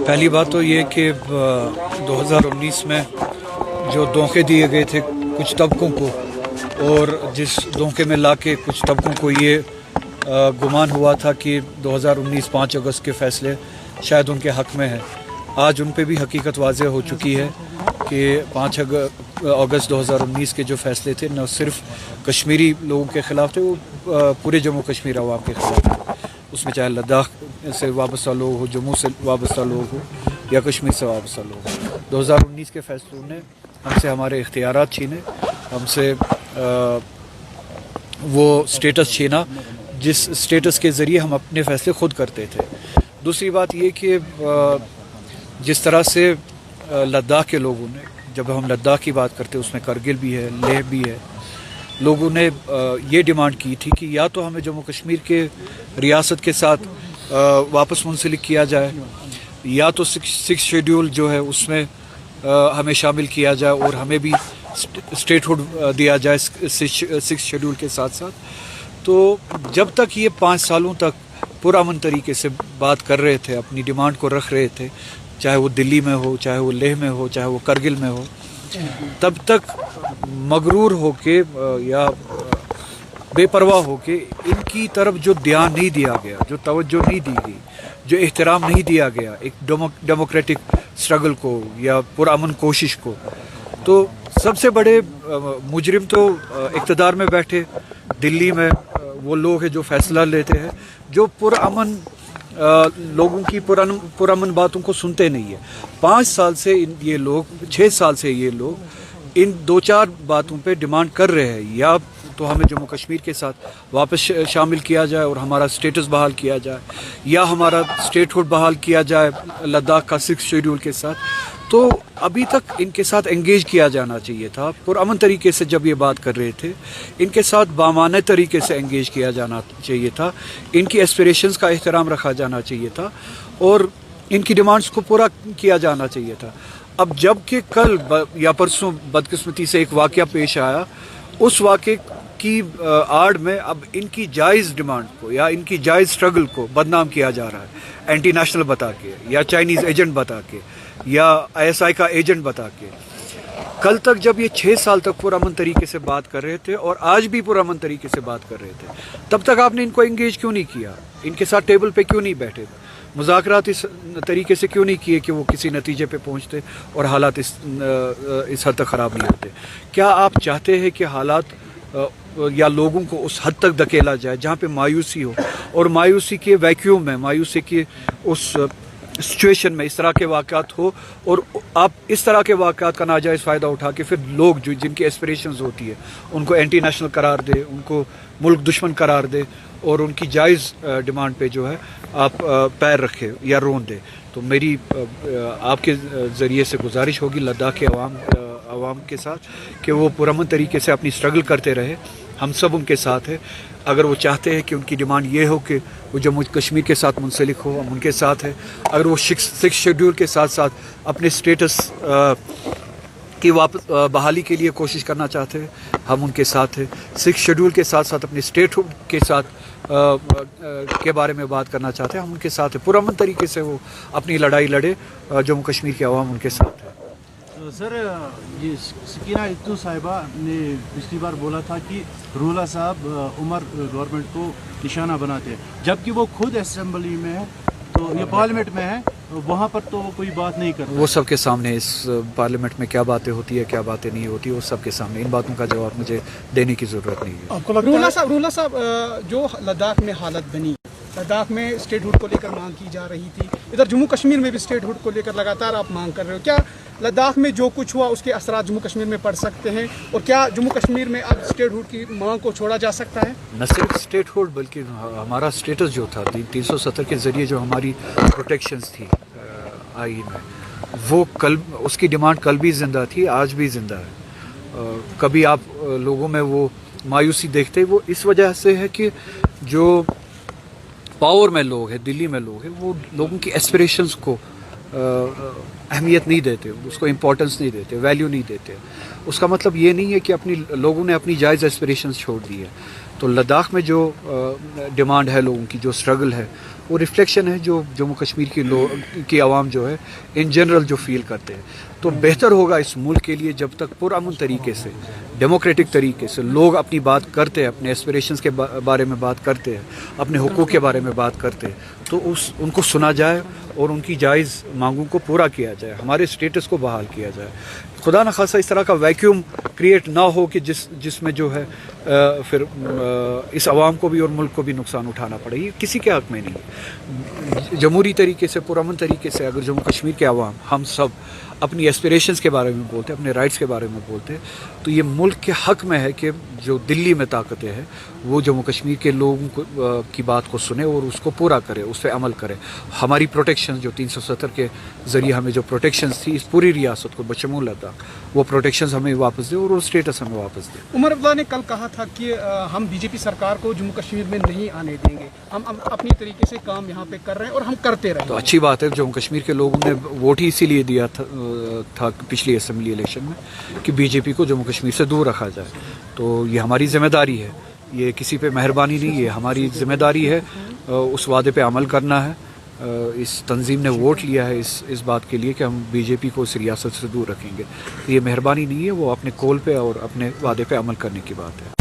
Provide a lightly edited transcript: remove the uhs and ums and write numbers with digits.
پہلی بات تو یہ کہ 2019 میں جو دھوکے دیے گئے تھے کچھ طبقوں کو، اور جس دھوکے میں لا کے کچھ طبقوں کو یہ گمان ہوا تھا کہ 2019 5 اگست کے فیصلے شاید ان کے حق میں ہیں، آج ان پہ بھی حقیقت واضح ہو چکی ہے کہ 5 اگست 2019 کے جو فیصلے تھے نہ صرف کشمیری لوگوں کے خلاف تھے، وہ پورے جموں کشمیر عوام کے خلاف تھے۔ اس میں چاہے لداخ سے وابستہ لوگ ہو، جموں سے وابستہ لوگ ہو یا کشمیر سے وابستہ لوگ ہو۔ 2019 کے فیصلوں نے ہم سے ہمارے اختیارات چھینے، ہم سے وہ سٹیٹس چھینا جس سٹیٹس کے ذریعے ہم اپنے فیصلے خود کرتے تھے۔ دوسری بات یہ کہ جس طرح سے لداخ کے لوگوں نے، جب ہم لداخ کی بات کرتے اس میں کرگل بھی ہے، لیہ بھی ہے، لوگوں نے یہ ڈیمانڈ کی تھی کہ یا تو ہمیں جموں کشمیر کے ریاست کے ساتھ واپس منسلک کیا جائے، یا تو سکس شیڈول جو ہے اس میں ہمیں شامل کیا جائے اور ہمیں بھی اسٹیٹ ہوڈ دیا جائے سکس شیڈول کے ساتھ ساتھ۔ تو جب تک یہ 5 سالوں تک پرامن طریقے سے بات کر رہے تھے، اپنی ڈیمانڈ کو رکھ رہے تھے، چاہے وہ دلی میں ہو، چاہے وہ لیہ میں ہو، چاہے وہ کرگل میں ہو، تب تک مغرور ہو کے یا بے پرواہ ہو کے ان کی طرف جو دھیان نہیں دیا گیا، جو توجہ نہیں دی گئی، جو احترام نہیں دیا گیا ایک ڈیموکریٹک اسٹرگل کو یا پرامن کوشش کو، تو سب سے بڑے مجرم تو اقتدار میں بیٹھے دلی میں وہ لوگ ہیں جو فیصلہ لیتے ہیں، جو پرامن لوگوں کی پرامن باتوں کو سنتے نہیں ہیں۔ 5 سال سے یہ لوگ، 6 سال سے یہ لوگ ان 2-4 باتوں پہ ڈیمانڈ کر رہے ہیں، یا تو ہمیں جموں کشمیر کے ساتھ واپس شامل کیا جائے اور ہمارا سٹیٹس بحال کیا جائے، یا ہمارا سٹیٹ ہوڈ بحال کیا جائے لداخ کا 6 شیڈول کے ساتھ۔ تو ابھی تک ان کے ساتھ انگیج کیا جانا چاہیے تھا، پرامن طریقے سے جب یہ بات کر رہے تھے ان کے ساتھ بامانہ طریقے سے انگیج کیا جانا چاہیے تھا، ان کی ایسپریشنز کا احترام رکھا جانا چاہیے تھا اور ان کی ڈیمانڈز کو پورا کیا جانا چاہیے تھا۔ اب جب کہ کل یا پرسوں بدقسمتی سے ایک واقعہ پیش آیا، اس واقعے کی آڑ میں اب ان کی جائز ڈیمانڈ کو یا ان کی جائز اسٹرگل کو بدنام کیا جا رہا ہے، اینٹی نیشنل بتا کے یا چائنیز ایجنٹ بتا کے یا ISI کا ایجنٹ بتا کے۔ کل تک جب یہ 6 سال تک پرامن طریقے سے بات کر رہے تھے اور آج بھی پرامن طریقے سے بات کر رہے تھے، تب تک آپ نے ان کو انگیج کیوں نہیں کیا؟ ان کے ساتھ ٹیبل پہ کیوں نہیں بیٹھے؟ مذاکرات اس طریقے سے کیوں نہیں کیے کہ وہ کسی نتیجے پہ پہنچتے اور حالات اس حد تک خراب نہیں ہوتے؟ کیا آپ چاہتے ہیں کہ حالات یا لوگوں کو اس حد تک دھکیلا جائے جہاں پہ مایوسی ہو، اور مایوسی کے ویکیوم میں، مایوسی کے اس سچویشن میں اس طرح کے واقعات ہو، اور آپ اس طرح کے واقعات کا ناجائز فائدہ اٹھا کے پھر لوگ جن کی ایسپریشنز ہوتی ہے ان کو اینٹی نیشنل قرار دے، ان کو ملک دشمن قرار دے اور ان کی جائز ڈیمانڈ پہ جو ہے آپ پیر رکھے یا رون دے؟ تو میری آپ کے ذریعے سے گزارش ہوگی لداخ کے عوام کے ساتھ کہ وہ پرامن طریقے سے اپنی اسٹرگل کرتے رہے، ہم سب ان کے ساتھ ہیں۔ اگر وہ چاہتے ہیں کہ ان کی ڈیمانڈ یہ ہو کہ وہ جموں کشمیر کے ساتھ منسلک ہو، ہم ان کے ساتھ ہیں۔ اگر وہ 6 شیڈول کے ساتھ ساتھ اپنے سٹیٹس کی واپس بحالی کے لیے کوشش کرنا چاہتے ہیں، ہم ان کے ساتھ ہیں۔ 6 شیڈول کے ساتھ ساتھ اپنے اسٹیٹ کے ساتھ کے بارے میں بات کرنا چاہتے ہیں، ہم ان کے ساتھ ہیں۔ پرامن طریقے سے وہ اپنی لڑائی لڑے، جموں کشمیر کے عوام ان کے ساتھ ہے۔ سر، یہ سکینہ اتو صاحبہ نے پچھلی بار بولا تھا کہ رولہ صاحب عمر گورنمنٹ کو نشانہ بناتے ہیں، جبکہ وہ خود اسمبلی میں ہے، تو یہ پارلیمنٹ میں ہے، وہاں پر تو کوئی بات نہیں کرتا۔ وہ سب کے سامنے اس پارلیمنٹ میں کیا باتیں ہوتی ہے، کیا باتیں نہیں ہوتی، وہ سب کے سامنے، ان باتوں کا جواب مجھے دینے کی ضرورت نہیں ہے۔ رولہ صاحب، جو لداخ میں حالت بنی، لداخ میں اسٹیٹ ہوڈ کو لے کر مانگ کی جا رہی تھی، ادھر جموں کشمیر میں بھی اسٹیٹ ہوڈ کو لے کر لگاتار آپ مانگ کر رہے ہو، کیا لداخ میں جو کچھ ہوا اس کے اثرات جموں کشمیر میں پڑ سکتے ہیں، اور کیا جموں کشمیر میں اب اسٹیٹ ہوڈ کی مانگ کو چھوڑا جا سکتا ہے؟ نہ صرف اسٹیٹ ہوڈ بلکہ ہمارا اسٹیٹس جو تھا 370 کے ذریعے جو ہماری پروٹیکشنز تھی آئین میں، وہ کل اس کی ڈیمانڈ کل بھی زندہ تھی، آج بھی زندہ ہے۔ کبھی آپ لوگوں میں وہ مایوسی دیکھتے، وہ اس وجہ سے ہے کہ جو پاور میں لوگ ہیں، دلی میں لوگ ہیں، وہ لوگوں کی ایسپریشنز کو اہمیت نہیں دیتے، اس کو امپورٹنس نہیں دیتے، ویلیو نہیں دیتے۔ اس کا مطلب یہ نہیں ہے کہ لوگوں نے اپنی جائز ایسپریشنز چھوڑ دی ہے۔ تو لداخ میں جو ڈیمانڈ ہے لوگوں کی، جو اسٹرگل ہے، وہ ریفلیکشن ہے جو جموں کشمیر کی عوام جو ہے ان جنرل جو فیل کرتے ہیں. تو بہتر ہوگا اس ملک کے لیے جب تک پرامن طریقے سے ڈیموکریٹک طریقے سے لوگ اپنی بات کرتے ہیں, اپنے ایسپریشنز کے بارے میں بات کرتے ہیں, اپنے حقوق کے بارے میں بات کرتے ہیں, تو ان کو سنا جائے اور ان کی جائز مانگوں کو پورا کیا جائے, ہمارے اسٹیٹس کو بحال کیا جائے. خدا نخواستہ اس طرح کا ویکیوم کریٹ نہ ہو کہ جس میں جو ہے پھر اس عوام کو بھی اور ملک کو بھی نقصان اٹھانا پڑے. یہ کسی کے حق میں نہیں ہے. جمہوری طریقے سے پرامن طریقے سے اگر جموں کشمیر کے عوام ہم سب اپنی ایسپریشنز کے بارے میں بولتے ہیں, اپنے رائٹس کے بارے میں بولتے ہیں, تو یہ ملک کے حق میں ہے کہ جو دلی میں طاقتیں ہیں وہ جموں کشمیر کے لوگوں کی بات کو سنے اور اس کو پورا کرے, اس پہ عمل کرے. ہماری پروٹیکشنز جو 370 کے ذریعے ہمیں جو پروٹیکشنز تھی اس پوری ریاست کو بشمول لداخ, وہ پروٹیکشنز ہمیں واپس دے اور وہ اسٹیٹس ہمیں واپس دے. عمر عبداللہ نے کل کہا تھا کہ ہم بی جے پی سرکار کو جموں کشمیر میں نہیں آنے دیں گے, ہم اپنی طریقے سے کام یہاں پہ کر رہے ہیں اور ہم کرتے رہیں. تو اچھی بات ہے, جموں کشمیر کے لوگوں نے ووٹ ہی اسی لیے دیا تھا پچھلی اسمبلی الیکشن میں کہ بی جے پی کو جموں کشمیر سے دور رکھا جائے. تو یہ ہماری ذمہ داری ہے, یہ کسی پہ مہربانی نہیں, یہ ہماری ذمہ داری ہے. اس وعدے پہ عمل کرنا ہے. اس تنظیم نے ووٹ لیا ہے اس بات کے لیے کہ ہم بی جے پی کو اس ریاست سے دور رکھیں گے. یہ مہربانی نہیں ہے, وہ اپنے کول پہ اور اپنے وعدے پہ عمل کرنے کی بات ہے.